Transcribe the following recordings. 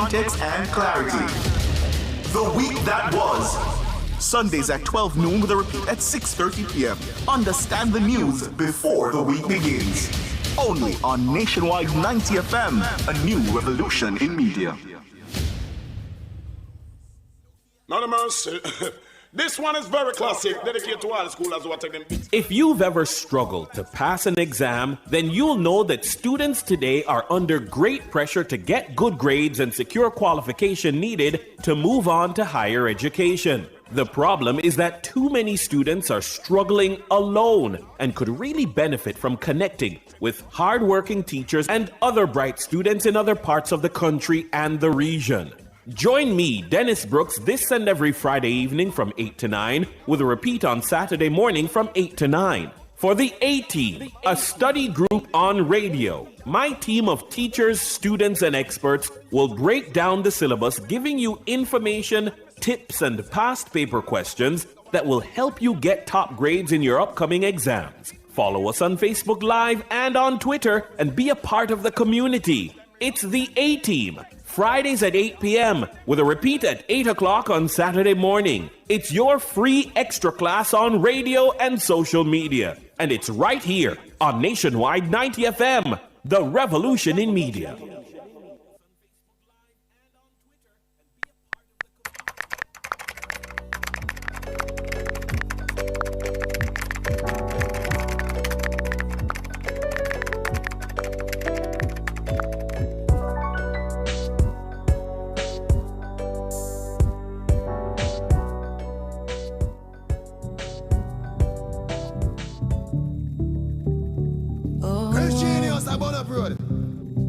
context and clarity. The week that was. Sundays at 12 noon with a repeat at 6:30 p.m. Understand the news before the week begins. Only on Nationwide 90 FM, a new revolution in media. Not a mercy. This one is very classic, dedicated to all the schoolers who are taking beats. If you've ever struggled to pass an exam, then you'll know that students today are under great pressure to get good grades and secure qualification needed to move on to higher education. The problem is that too many students are struggling alone and could really benefit from connecting with hardworking teachers and other bright students in other parts of the country and the region. Join me, Dennis Brooks, this and every Friday evening from 8 to 9, with a repeat on Saturday morning from 8 to 9. For the A-Team, a study group on radio, my team of teachers, students, and experts will break down the syllabus, giving you information, tips, and past paper questions that will help you get top grades in your upcoming exams. Follow us on Facebook Live and on Twitter and be a part of the community. It's the A-Team, Fridays at 8 p.m. with a repeat at 8 o'clock on Saturday morning. It's your free extra class on radio and social media. And it's right here on Nationwide 90 FM, the revolution in media.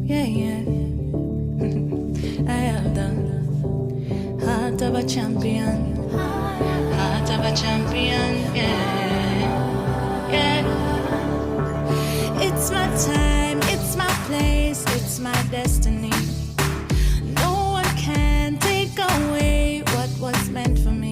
Yeah, yeah. I have the heart of a champion. Heart of a champion, yeah. Yeah. It's my time, it's my place, it's my destiny. No one can take away what was meant for me.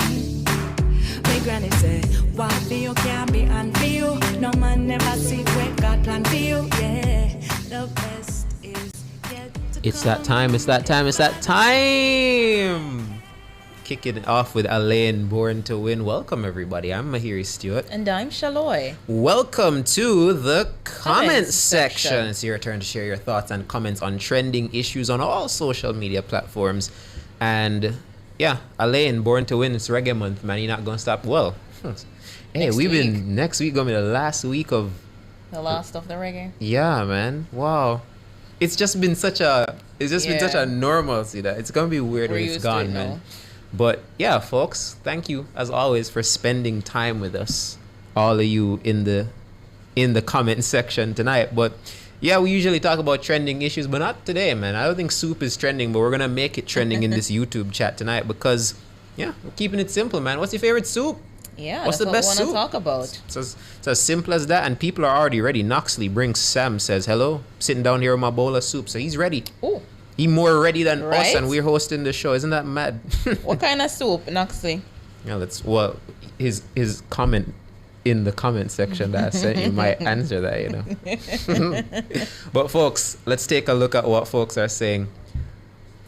My granny said, what for you can be and for you. No man never see where God plan for you, yeah. The best is yet to It's that time, it's that time, it's that time! Kicking it off with Alain, Born to Win. Welcome, everybody. I'm Mahiri Stewart. And I'm Shaloy. Welcome to the comment section. It's your turn to share your thoughts and comments on trending issues on all social media platforms. And yeah, Alain, Born to Win. It's reggae month, man. You're not going to stop. Well, hey, next week going to be the last week of the last of the reggae. Yeah, man. Wow. It's just been such a normalcy that it's going to be weird when it's gone, man. But yeah, folks, thank you as always for spending time with us, all of you in the comment section tonight. But yeah, we usually talk about trending issues, but not today, man. I don't think soup is trending, but we're gonna make it trending in this YouTube chat tonight because yeah, we're keeping it simple, man. What's your favorite soup? Yeah, what's the best soup? We want to talk about. It's as simple as that, and people are already ready. Noxley brings Sam, says hello, sitting down here with my bowl of soup, so he's ready. Oh. He's more ready than us, and we're hosting the show. Isn't that mad? What kind of soup, Noxley? Yeah, his comment in the comment section that I sent you might answer that, you know. But folks, let's take a look at what folks are saying.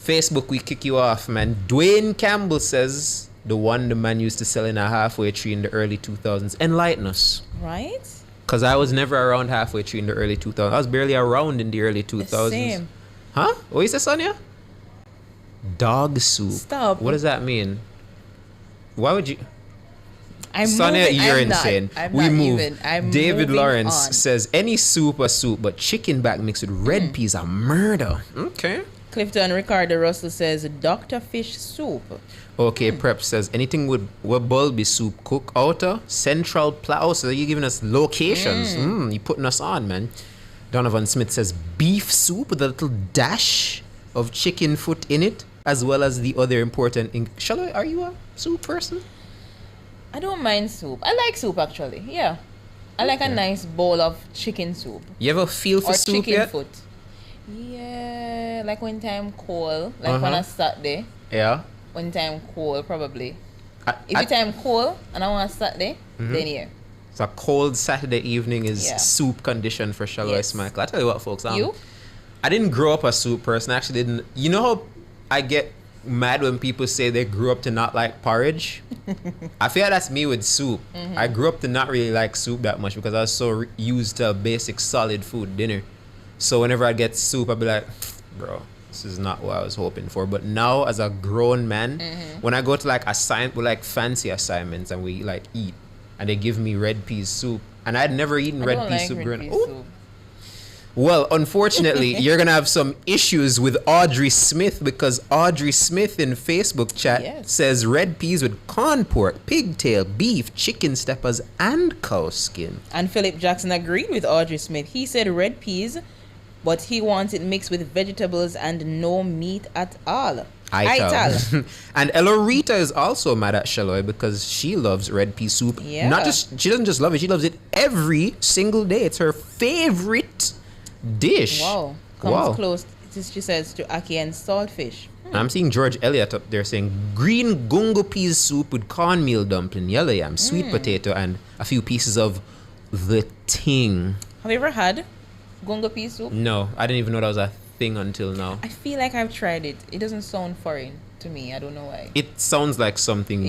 Facebook, we kick you off, man. Dwayne Campbell says the one the man used to sell in a halfway tree in the early 2000s. Enlighten us. Right? Because I was never around halfway tree in the early 2000s. I was barely around in the early 2000s. Same. Huh? What is that, Sonia? Dog soup. Stop. What does that mean? Why would you... Sonia, you're insane. We move. David Lawrence on. says any soup a soup, but chicken back mixed with red peas are murder. Okay. Clifton Ricardo Russell says Dr. Fish soup. Okay, Prep says anything with bulby soup, cook outer, central plateau. So you're giving us locations. You're putting us on, man. Donovan Smith says beef soup with a little dash of chicken foot in it, as well as the other important... are you a soup person? I don't mind soup. I like soup, actually. Yeah. I like a nice bowl of chicken soup. You ever feel for soup chicken yet? Foot. Yeah. Like when time cold. Like on a Saturday. Yeah. When time cold, probably. If it's time cold and I want a Saturday, then yeah. So a cold Saturday evening is soup condition for Shaloy Smichael. I tell you what, folks. I didn't grow up a soup person. I actually didn't. You know how I get mad when people say they grew up to not like porridge. I feel like that's me with soup. I grew up to not really like soup that much because I was so used to a basic solid food dinner. So whenever I get soup, I'd be like, bro, this is not what I was hoping for. But now as a grown man, when I go to like fancy assignments and we like eat and they give me red peas soup, and I'd never eaten red pea soup growing up. Well, unfortunately, you're going to have some issues with Audrey Smith because Audrey Smith in Facebook chat says red peas with corn pork, pigtail, beef, chicken steppers, and cow skin. And Philip Jackson agreed with Audrey Smith. He said red peas, but he wants it mixed with vegetables and no meat at all. Aital. And Elorita is also mad at Shaloy because she loves red pea soup. Yeah. She doesn't just love it, she loves it every single day. It's her favorite dish. Wow. Comes close, she says, to ackee and saltfish. I'm seeing George Elliott up there saying green gungo peas soup with cornmeal dumpling, yellow yam, sweet potato, and a few pieces of the ting. Have you ever had gungo pea soup? No, I didn't even know that was a thing until now. I feel like I've tried it. It doesn't sound foreign to me. I don't know why. It sounds like something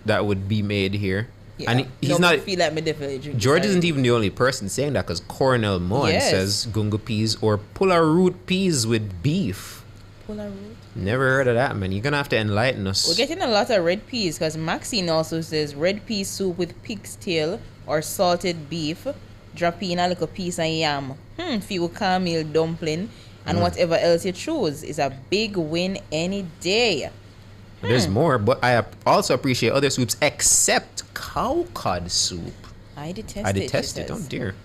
that would be made here. Yeah. And he's not. I feel like me definitely drink. George isn't even the only person saying that because Cornell Mohan says gungo peas or pulla root peas with beef. Pulla root? Never heard of that, man. You're gonna have to enlighten us. We're getting a lot of red peas because Maxine also says red pea soup with pig's tail or salted beef. Drop in a little piece of yam. Few cornmeal dumpling and whatever else you choose is a big win any day. There's more, but I also appreciate other soups except cow cod soup. I detest it. Oh dear.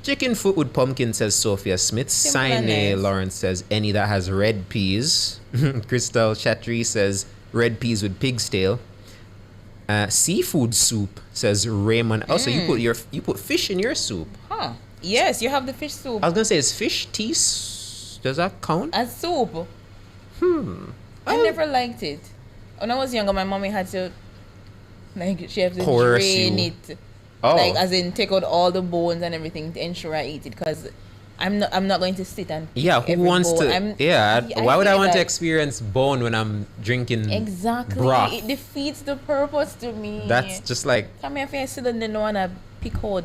Chicken foot with pumpkin, says Sophia Smith. Sine nice. Lawrence says any that has red peas. Crystal Chatri says red peas with pig's tail. Seafood soup, says Raymond. Also, you put fish in your soup. Huh. Yes, you have the fish soup. I was gonna say, is fish tea? Does that count? As soup. I never liked it. When I was younger, my mommy had to, like, she had to drain it. Oh. Like, as in, take out all the bones and everything to ensure I eat it. Because I'm not going to sit and pick who every wants bone. to? Why would I want to experience bone when I'm drinking broth? It defeats the purpose to me. That's just like. Come here, if I sit and then wanna pick out.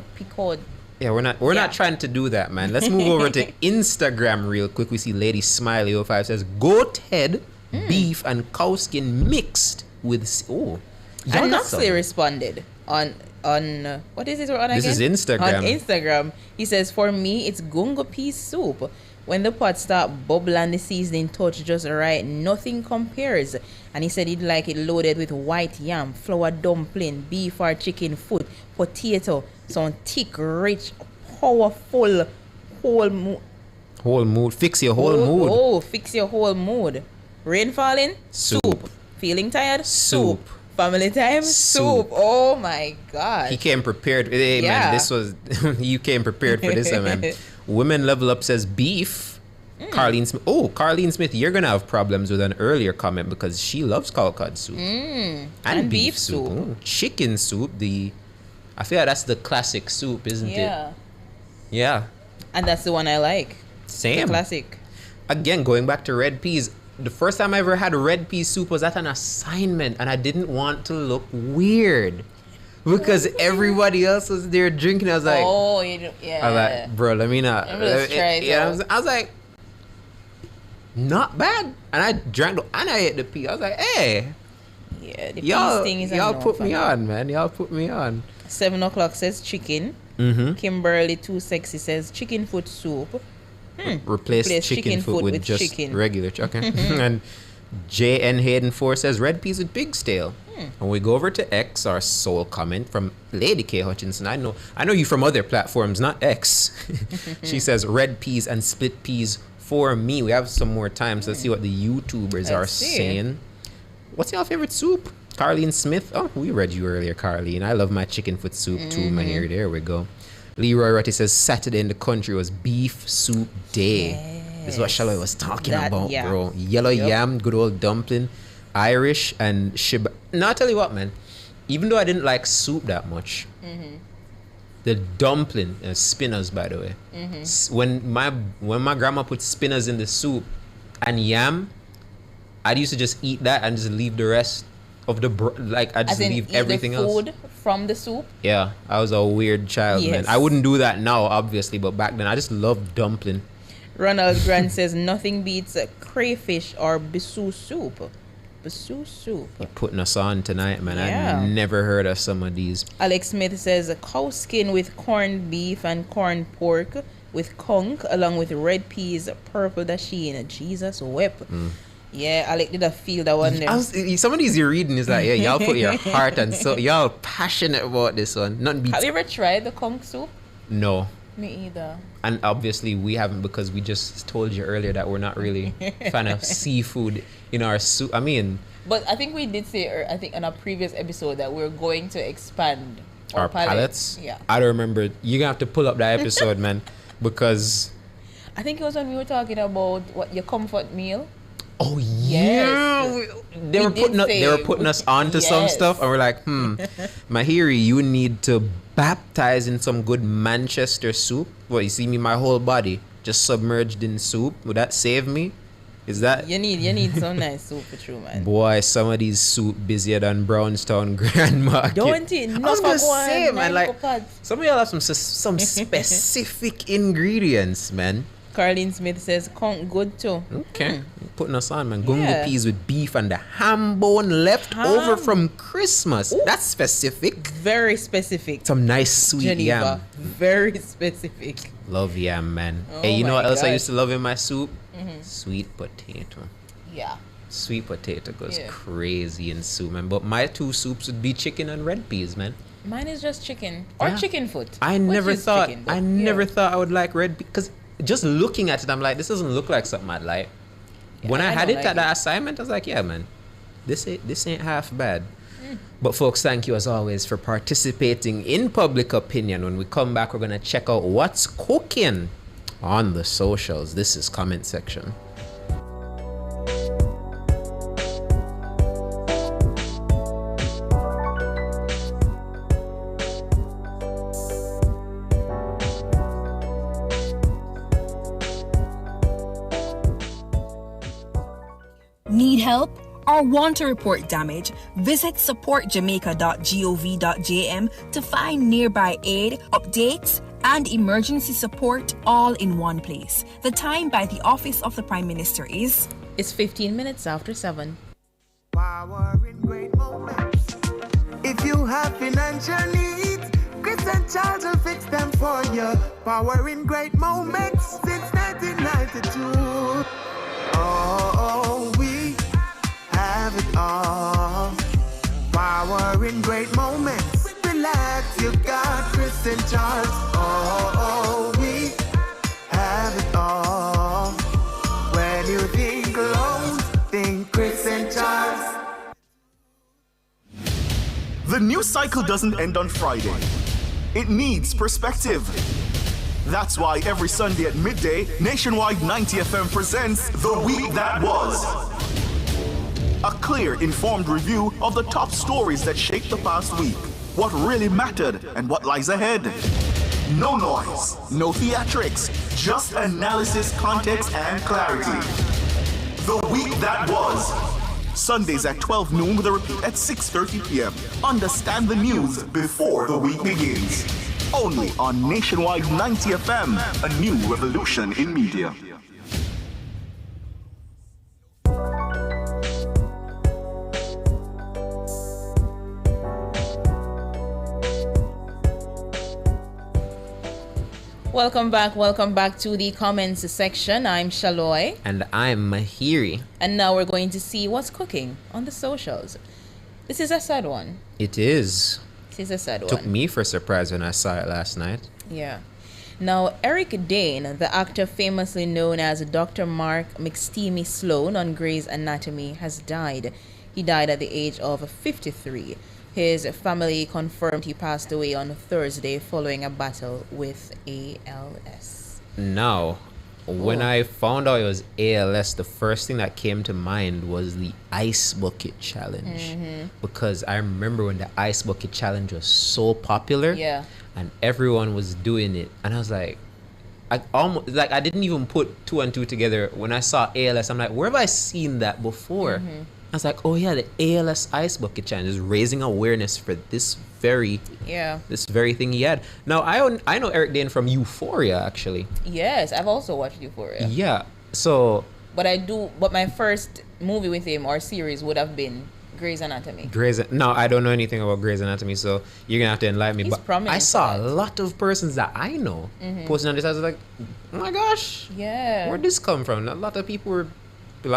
Yeah, we're not trying to do that, man. Let's move over to Instagram real quick. We see Lady Smiley 05 says goat head, beef, and cow skin mixed with And Knoxley responded on what is it on again? This is Instagram. On Instagram, he says, for me, it's gungo pea soup. When the pot start bubble and the seasoning touch just right, nothing compares. And he said he'd like it loaded with white yam, flour dumpling, beef or chicken foot, potato, some thick, rich, powerful, whole mood. Fix your whole mood. Oh, fix your whole mood. Rain falling? Soup. Feeling tired? Soup. Family time? Soup. Oh my God. He came prepared. Hey, man, this was... you came prepared for this, man. Women Level Up says beef. Carlene Smith. Oh, Carlene Smith, you're going to have problems with an earlier comment because she loves cow cod soup. And beef soup. Ooh, chicken soup. I feel like that's the classic soup, isn't it? Yeah. And that's the one I like. Same. The classic. Again, going back to red peas. The first time I ever had red pea soup was at an assignment, and I didn't want to look weird because everybody else was there drinking. I was like, yeah. I was like, bro, let me not. I was like, not bad. And I drank and I ate the pea. I was like, hey, yeah, the peas thing is y'all put me on, man. Y'all put me on. 7 o'clock says chicken. Kimberly Too Sexy says chicken foot soup. Replace chicken foot with just chicken. Regular chicken. And JN Hayden 4 says red peas with pig's tail. And we go over to X, our sole comment from Lady K Hutchinson. I know you from other platforms, not X. She says red peas and split peas for me. We have some more time, so let's see what the YouTubers are saying. What's your favorite soup? Carlene Smith. Oh, we read you earlier, Carlene. I love my chicken foot soup too, my hair. There we go. Leroy Rutty says Saturday in the country was beef soup day. Yes. This is what Shaloy was talking about, bro. Yellow yam, good old dumpling, Irish and shib. Now, I'll tell you what, man. Even though I didn't like soup that much, the dumpling, spinners, by the way. When my grandma put spinners in the soup and yam, I used to just eat that and just leave the rest of the like I just As in leave eat everything the else. food from the soup. Yeah, I was a weird child, man. Yes. I wouldn't do that now, obviously, but back then I just loved dumpling. Ronald Grant says nothing beats crayfish or bisu soup. Bisu soup. You're putting us on tonight, man. Yeah. I've never heard of some of these. Alex Smith says cow skin with corned beef and corned pork with conch along with red peas, purple dasheen. Jesus whip. Yeah, Alex did I feel that one there. Some of these you're reading is like, yeah, y'all put your heart and so y'all passionate about this one. Nothing beats. Have you ever tried the conch soup? No. Me either. And obviously we haven't, because we just told you earlier that we're not really fan of seafood in our soup. I mean, But I think we did say, I think in a previous episode, that we're going to expand our palates. Yeah. I don't remember. You're gonna have to pull up that episode, man, because I think it was when we were talking about what your comfort meal. oh Yes. yeah, they We were did putting say- they were putting us onto some Yes. stuff, and we're like, Mahiri, you need to baptize in some good Manchester soup. What, you see me, my whole body just submerged in soup. Would that save me? Is that You need some nice soup for true, man. boy? Some of these soup busier than Brownstown Grand Market. Don't it? I was gonna say, man, like Pods. some of y'all have some specific ingredients, man. Carlene Smith says conch good too. Okay, putting us on, man. Gungo Yeah. peas with beef and the ham bone left over Ham. from Christmas. That's specific. Very specific. Some nice sweet Geneva. yam. Very specific. Love yam, man. Oh Hey, you know my what else I God. used to love in my soup? Sweet potato. Yeah. Sweet potato goes Yeah. crazy in soup, man. But my two soups would be chicken and red peas, man. Mine is just chicken or Yeah. chicken foot. I which never is thought chicken, but I yeah. never thought I would like red because just looking at it, I'm like, this doesn't look like something I'd like. When I I had don't it like at that it. assignment, I was like, yeah, man, this ain't half bad. But folks, thank you as always for participating in Public Opinion. When we come back, we're gonna check out what's cooking on the socials. This is comment section. Need help or want to report damage? Visit supportjamaica.gov.jm to find nearby aid, updates, and emergency support all in one place. The time by the Office of the Prime Minister is... It's 15 minutes after 7. Power in great moments. If you have financial needs, Chris and Charles will fix them for you. Power in great moments since 1992. Oh, we have it all. Power in great moments. Relax, you got Chris and Charles. Oh, we have it all. When you think alone, think Chris and Charles. The news cycle doesn't end on Friday. It needs perspective. That's why every Sunday at midday, Nationwide 90 FM presents The Week That Was. A clear, informed review of the top stories that shaped the past week, what really mattered and what lies ahead. No noise, no theatrics, just analysis, context, and clarity. The Week That Was. Sundays at 12 noon with a repeat at 6:30 p.m. Understand the news before the week begins. Only on Nationwide 90 FM, a new revolution in media. Welcome back to the comments section. I'm Shaloy, And I'm Mahiri. and now we're going to see what's cooking on the socials. This is a sad one. It is. This is a sad Took one. me for surprise when I saw it last night. Yeah. Now, Eric Dane, the actor famously known as Dr. Mark McSteamy Sloan on Grey's Anatomy, has died. He died at the age of 53. His family confirmed he passed away on Thursday following a battle with ALS. Now, when I found out it was ALS, the first thing that came to mind was the Ice Bucket Challenge. Because I remember when the Ice Bucket Challenge was so popular. Yeah. And everyone was doing it. And I was like, I almost like I didn't even put two and two together when I saw ALS. I'm like, where have I seen that before? I was like, oh yeah, the ALS Ice Bucket Challenge is raising awareness for this very thing he had. Now I know Eric Dane from Euphoria actually. Yes, I've also watched Euphoria. Yeah, so. But my first movie with him or series would have been Grey's Anatomy. No, I don't know anything about Grey's Anatomy, so you're gonna have to enlighten me. He's prominent I saw for a that. lot of persons that I know posting on this. I was like, oh my gosh, Yeah. where'd this come from? A lot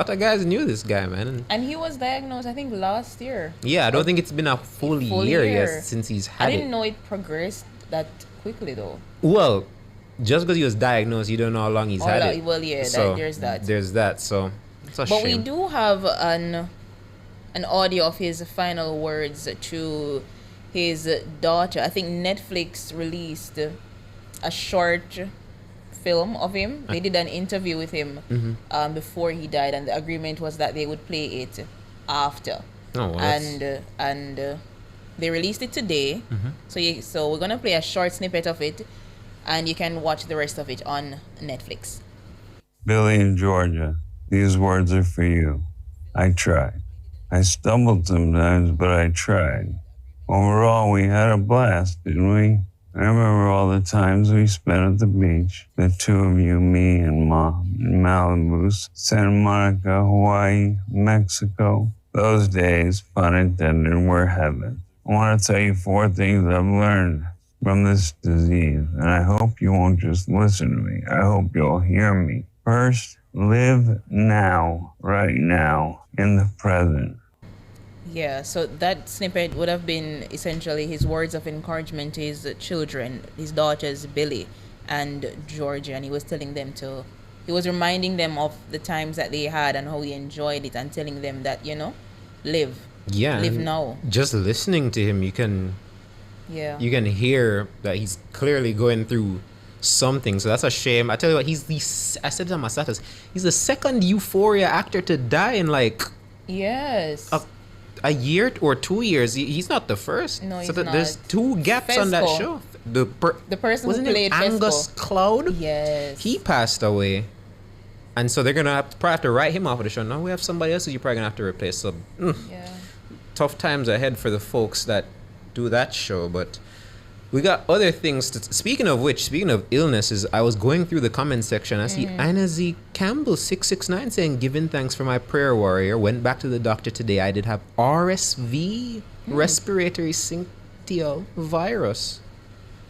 of guys knew this guy, man. And he was diagnosed, I think, last year. Yeah, I don't think it's been a full year yet since he's had I it. didn't know it progressed that quickly, though. Well, just because he was diagnosed, you don't know how long he's had it. Well, yeah, So, there's that. There's that. So it's a But shame. we do have an audio of his final words to his daughter. I think Netflix released a short film of him. They did an interview with him before he died, and the agreement was that they would play it after. Oh, well, And they released it today. So we're gonna play a short snippet of it, and you can watch the rest of it on Netflix. Billy in Georgia, these words are for you. I tried. I stumbled sometimes, but I tried. Overall, we had a blast, didn't we? I remember all the times we spent at the beach. The two of you, me and Mom, in Malibu, Santa Monica, Hawaii, Mexico. Those days, pun intended, were heaven. I want to tell you 4 things I've learned from this disease, and I hope you won't just listen to me. I hope you'll hear me. First, live now, right now, in the present. Yeah, so that snippet would have been essentially his words of encouragement to his children, his daughters, Billy and Georgia, and he was reminding them of the times that they had and how he enjoyed it, and telling them that, live now. Just listening to him, you can hear that he's clearly going through something. So that's a shame. I tell you what, I said it on my status, he's the second Euphoria actor to die in a year or 2 years. He's not the first. No, he's so not. There's 2 gaps on that show. The person wasn't who played it Angus Fesco? Cloud? Yes. He passed away. And so they're going to probably have to write him off of the show. Now we have somebody else who you're probably going to have to replace. So, tough times ahead for the folks that do that show. But we got other things. Speaking of illnesses, I was going through the comment section. I see Ina Z. Campbell 669 saying, giving thanks for my prayer warrior. Went back to the doctor today. I did have RSV, respiratory syncytial virus.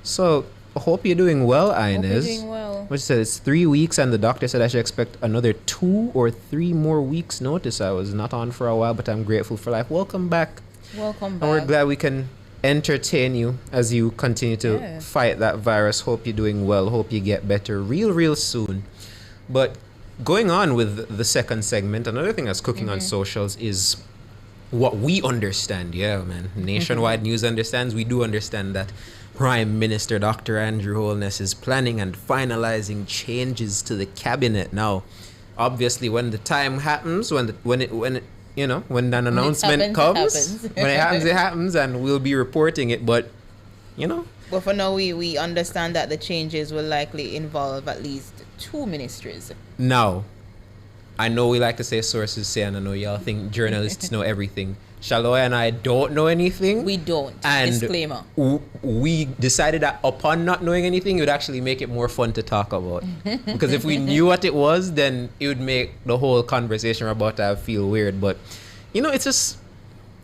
So I hope you're doing well, Inez. Hope you're doing well. Which said it's 3 weeks, and the doctor said I should expect another 2 or 3 more weeks notice. I was not on for a while, but I'm grateful for life. Welcome back. Welcome back. And we're glad we can entertain you as you continue to fight that virus. Hope you're doing well. Hope you get better real soon. But going on with the second segment, another thing that's cooking on socials is what we understand. Yeah, man. Nationwide News understands. We do understand that Prime Minister Dr. Andrew Holness is planning and finalizing changes to the cabinet. Now, obviously, when the time happens, when an announcement comes, when it happens, it happens, and we'll be reporting it. But, But for now, we understand that the changes will likely involve at least 2 ministries. Now, I know we like to say sources say, and I know y'all think journalists know everything. Shaloy and I don't know anything. We don't. And disclaimer. We decided that upon not knowing anything, it would actually make it more fun to talk about. Because if we knew what it was, then it would make the whole conversation about that feel weird. But, it's just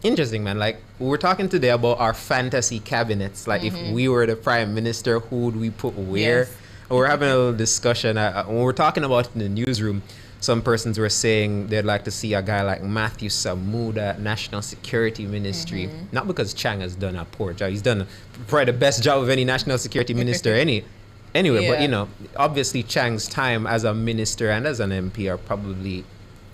interesting, man. Like, we were talking today about our fantasy cabinets. Like, if we were the prime minister, who would we put where? Yes. We're having a little discussion. When we're talking about it in the newsroom, some persons were saying they'd like to see a guy like Matthew Samuda, National Security Ministry. Not because Chang has done a poor job. He's done probably the best job of any National Security Minister anyway. But, obviously Chang's time as a minister and as an MP are probably...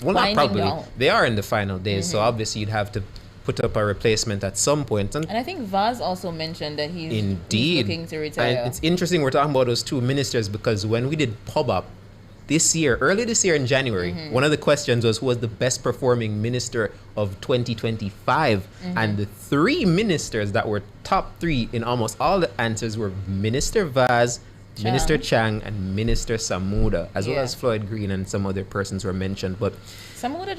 Well, not probably. They are in the final days. So obviously you'd have to put up a replacement at some point. And I think Vaz also mentioned that he's looking to retire. And it's interesting we're talking about those 2 ministers, because when we did Pub Up, early this year in January, one of the questions was who was the best performing minister of 2025. And the 3 ministers that were top 3 in almost all the answers were Minister Vaz, Minister Chang and Minister Samuda, as well Yeah. as Floyd Green and some other persons were mentioned. But Samuda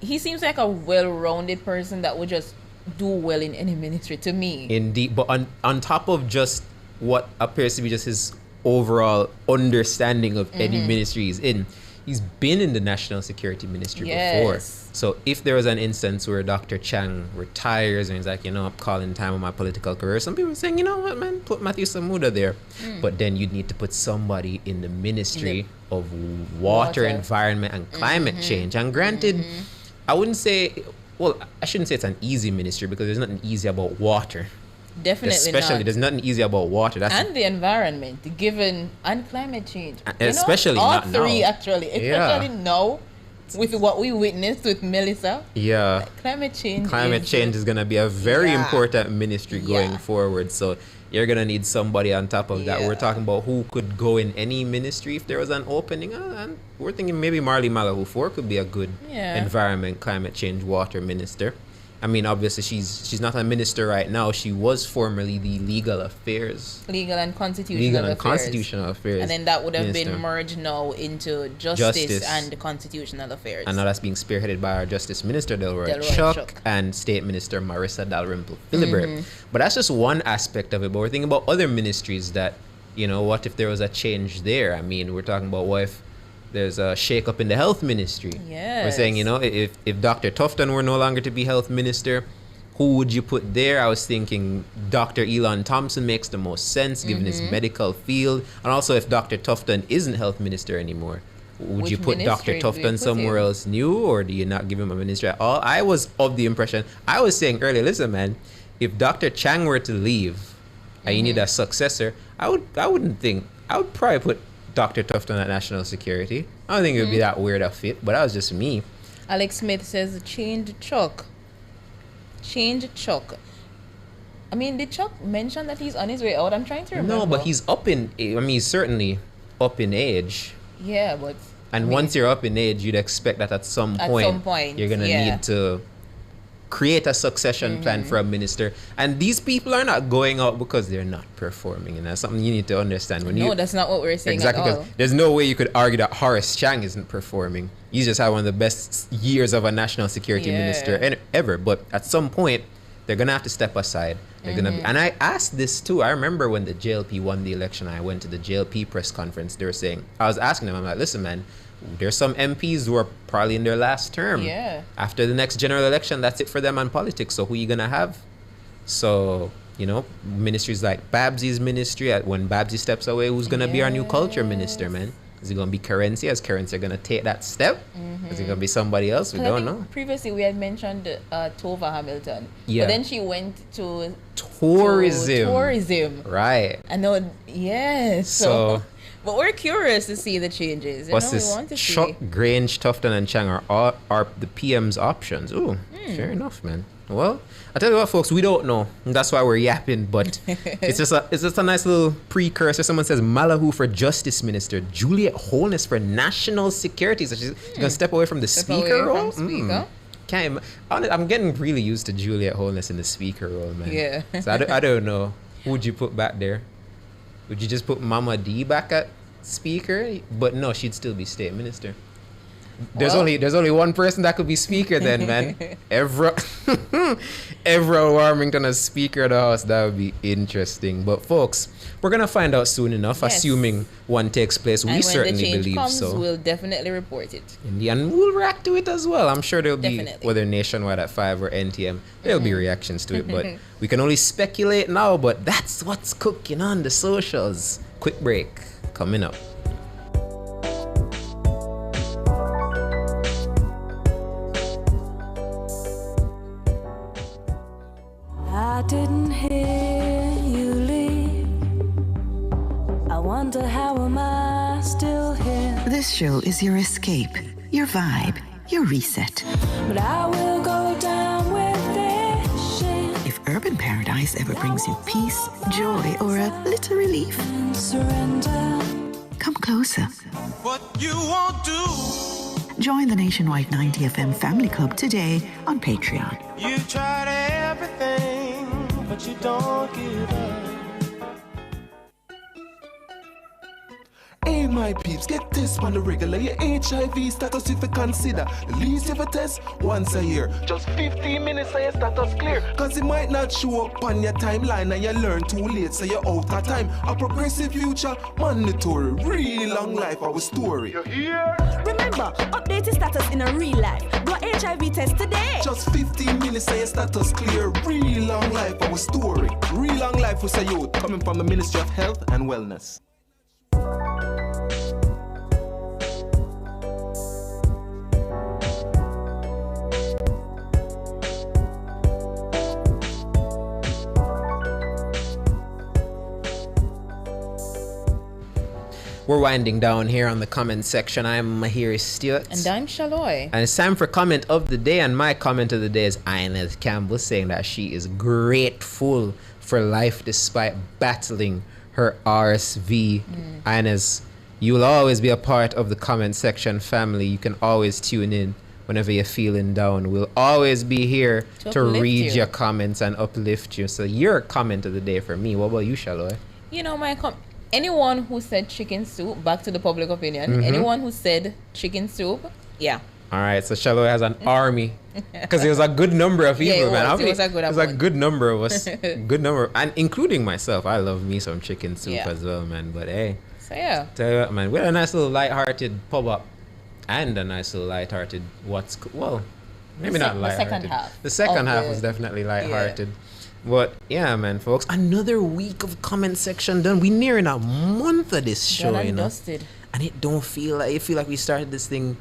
he seems like a well-rounded person that would just do well in any ministry to me. indeed, but on top of just what appears to be just his overall understanding of any ministry he's in, he's been in the National Security Ministry before. Yes. So if there was an instance where Dr. Chang retires and he's like, I'm calling time on my political career, some people are saying, you know what, man, put Matthew Samuda there. But then you'd need to put somebody in the Ministry of Water, Environment, and Climate Change. And granted, I wouldn't say, I shouldn't say it's an easy ministry, because there's nothing easy about water. Definitely Especially, not. there's nothing easy about water. And the environment, and climate change. Especially all not three now. Actually, especially now, with what we witnessed with Melissa. Yeah. Climate change is going to be a very important ministry going forward. So you're going to need somebody on top of that. We're talking about who could go in any ministry if there was an opening. And we're thinking maybe Marley Malahu could be a good environment, climate change, water minister. I mean, obviously, she's not a minister right now. She was formerly the Legal and Constitutional Affairs. And then that would have minister. been merged now into Justice and Constitutional Affairs. And now that's being spearheaded by our Justice Minister, Delroy Chuck, and State Minister Marissa Dalrymple Philibert. But that's just one aspect of it. But we're thinking about other ministries that, what if there was a change there? I mean, we're talking about what if there's a shake-up in the health ministry. Yes. We're saying, if Dr. Tufton were no longer to be health minister, who would you put there? I was thinking Dr. Elon Thompson makes the most sense given his medical field. And also, if Dr. Tufton isn't health minister anymore, would you put Dr. Tufton somewhere else new, or do you not give him a ministry at all? I was of the impression, I was saying earlier, listen, man, if Dr. Chang were to leave and you need a successor, I would probably put Dr. Tufton at National Security. I don't think it would be that weird a fit, but that was just me. Alex Smith says, change Chuck. I mean, did Chuck mention that he's on his way out? I'm trying to remember. No, but he's he's certainly up in age. Yeah, but... once you're up in age, you'd expect that at some point you're going to need to create a succession plan for a minister. And these people are not going out because they're not performing. And that's something you need to understand. That's not what we're saying exactly, at all. There's no way you could argue that Horace Chang isn't performing. He's just had one of the best years of a national security minister ever. But at some point, they're going to have to step aside. They're gonna be, and I asked this too. I remember when the JLP won the election, I went to the JLP press conference. They were saying, I was asking them, I'm like, listen, man, there's some MPs who are probably in their last term. Yeah. After the next general election, that's it for them on politics. So who you gonna have? So, ministries like Babsy's ministry, when Babsy steps away, who's gonna be our new culture minister, man? Is it gonna be Currency? Is Currency gonna take that step? Is it gonna be somebody else? We don't know. Previously, we had mentioned Tova Hamilton. Yeah. But then she went to tourism. Right. I know. Yes. So but we're curious to see the changes. What's this? We want to Chuck, see. Grange, Tufton, and Chang are the PM's options. Ooh, fair enough, man. Well, I tell you what, folks, we don't know. And that's why we're yapping. But it's just a nice little precursor. Someone says Malahu for Justice Minister, Juliet Holness for National Security. So she's gonna step away from the speaker role. I'm getting really used to Juliet Holness in the speaker role, man. Yeah. So I don't know. Who would you put back there? Would you just put Mama D back at speaker? But no, she'd still be state minister. There's only one person that could be speaker then, man. Evra Warmington as speaker of the house. That would be interesting. But folks, we're gonna find out soon enough, assuming one takes place. We certainly believe comes, so. We'll definitely report it. And we'll react to it as well. I'm sure there'll be, whether Nationwide at 5 or NTM, there'll be reactions to it. But we can only speculate now. But that's what's cooking on the socials. Quick break coming up. I didn't hear you leave. I wonder how am I still here? This show is your escape, your vibe, your reset. But I will go down with this shit. If Urban Paradise ever brings you peace, joy, or a little relief, surrender. Come closer. What you won't do. Join the Nationwide 90 FM Family Club today on Patreon. You tried everything, but you don't give up. Hey my peeps, get this on the regular. Your HIV status if you consider. The least you ever test once a year. Just 15 minutes and your status clear. Cause it might not show up on your timeline and you learn too late so you're out of time. A progressive future, mandatory. Really long life, our story. You hear? Remember, update your status in a real life. Go HIV test today. Just 15 minutes and your status clear. Real long life, our story. Real long life was a youth coming from the Ministry of Health and Wellness. We're winding down here on the comment section. I'm Mahiri Stewart. And I'm Shaloy. And it's time for comment of the day. And my comment of the day is Inez Campbell saying that she is grateful for life despite battling her RSV. Inez, you will always be a part of the comment section family. You can always tune in whenever you're feeling down. We'll always be here to read your comments and uplift you. So your comment of the day for me. What about you, Shaloy? You know, anyone who said chicken soup, back to the public opinion, anyone who said chicken soup, yeah. All right, so Shaloy has an army because it was a good number of people, man. It was a good number of us, good number, and including myself. I love me some chicken soup as well, man. But hey, so yeah, tell you what, man, we had a nice little light-hearted pub up and a nice little light-hearted maybe not light-hearted. The second half was definitely light-hearted. Yeah. But yeah, man, folks, another week of comment section done. We nearing a month of this show, you know, dusted. And it don't feel like we started this thing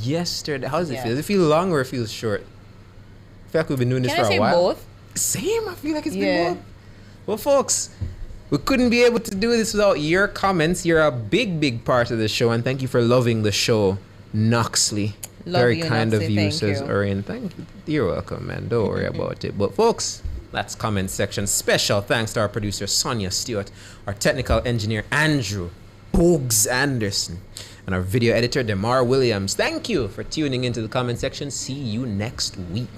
yesterday. How does it feel? Does it feel long or it feels short? I feel like we've been doing this for a while. Both? Same. I feel like it's been both. Well, folks, we couldn't be able to do this without your comments. You're a big part of the show, and thank you for loving the show, Noxley. Very kind of you, says Orion. Thank you. You're welcome, man. Don't worry about it. But folks, that's comment section. Special thanks to our producer Sonia Stewart, our technical engineer Andrew Bogues Anderson, and our video editor Demar Williams. Thank you for tuning into the comment section. See you next week.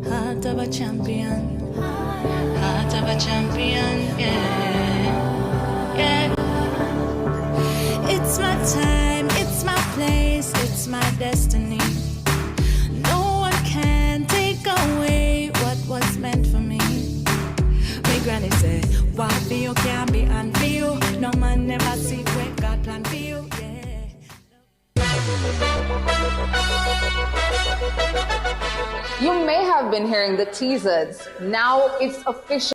Heart of a champion. Heart of a champion. Yeah. It's my time. It's my place. It's my destiny. No one can take away what was meant for me. My granny said, what for you can be and for you. No man never see what God plan for you. You may have been hearing the teasers. Now it's official.